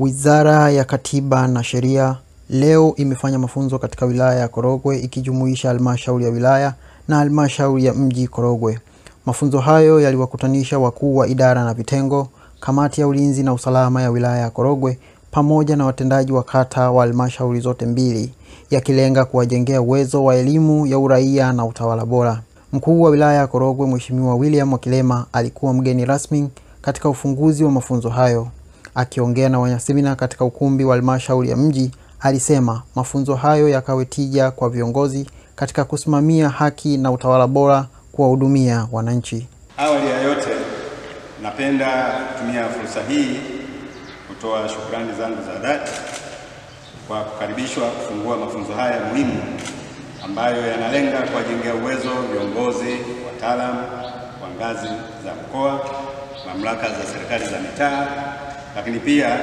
Wizara ya Katiba na Sheria leo imefanya mafunzo katika wilaya ya Korogwe ikijumuisha halmashauri ya wilaya na halmashauri ya mji Korogwe. Mafunzo hayo yaliwakutanisha wakuu wa idara na vitengo, kamati ya ulinzi na usalama ya wilaya ya Korogwe pamoja na watendaji wa kata wa halmashauri zote mbili, yakilenga kuwajengea uwezo wa elimu ya uraia na utawala bora. Mkuu wa wilaya ya Korogwe Mheshimiwa William Mwakilema alikuwa mgeni rasmi katika ufunguzi wa mafunzo hayo. Akiongea na wanasemina katika ukumbi wa halmashauri ya mji, alisema mafunzo hayo yakawe tija kwa viongozi katika kusimamia haki na utawala bora kuwahudumia wananchi. Awali ya yote, napenda kutumia fursa hii kutoa shukrani zangu za dhati kwa kukaribishwa kufungua mafunzo haya muhimu ambayo yanalenga kuwajengea uwezo viongozi, wataalamu wa ngazi za mkoa, mamlaka za serikali za mitaa, lakini pia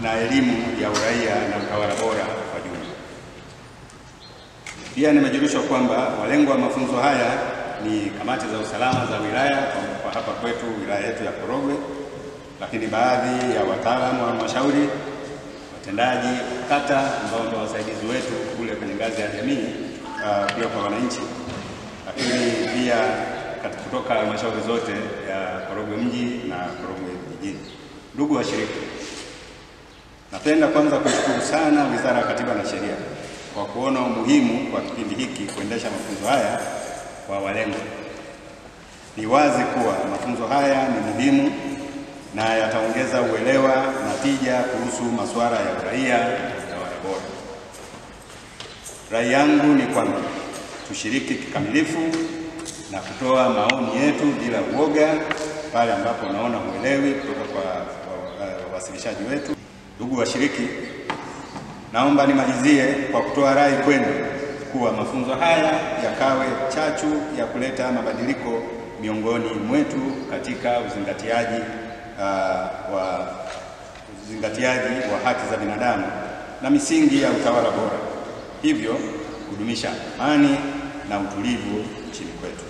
na elimu ya uraia na utawala bora kwa jumla. Pia nimejulishwa kwamba walengwa wa mafunzo haya ni kamati za usalama za wilaya kwa hapa kwetu wilaya yetu ya Korogwe, lakini baadhi ya wataalamu wa halmashauri, watendaji kata ambao ndio wasaidizi wetu kule kwenye ngazi ya jamii kule kwa wananchi, lakini pia kutoka halmashauri zote ya Korogwe mji na Korogwe vijijini. Ndugu washiriki, napenda kwanza kushukuru sana Wizara ya Katiba na Sheria kwa kuona umuhimu kwa kipindi hiki kuendesha mafunzo haya kwa walengwa. Ni wazi kuwa mafunzo haya ni muhimu na yataongeza uelewa na tija kuhusu masuala ya uraia na utawala bora. Rai yangu ni kwamba tushiriki kikamilifu na kutoa maoni yetu bila uoga pale ambapo unaona uelewi kutoka kwa wasilishaji wetu. Ndugu washiriki, naomba nimalizie kwa kutoa rai kwenu kuwa mafunzo haya yakawe chachu ya kuleta mabadiliko miongoni mwetu katika uzingatiaji wa haki za binadamu na misingi ya utawala bora, hivyo kudumisha amani na utulivu nchini kwetu.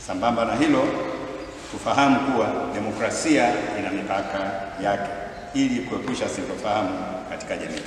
Sambamba na hilo, tufahamu kuwa demokrasia ina mipaka yake ili kuepusha sintofahamu katika jamii.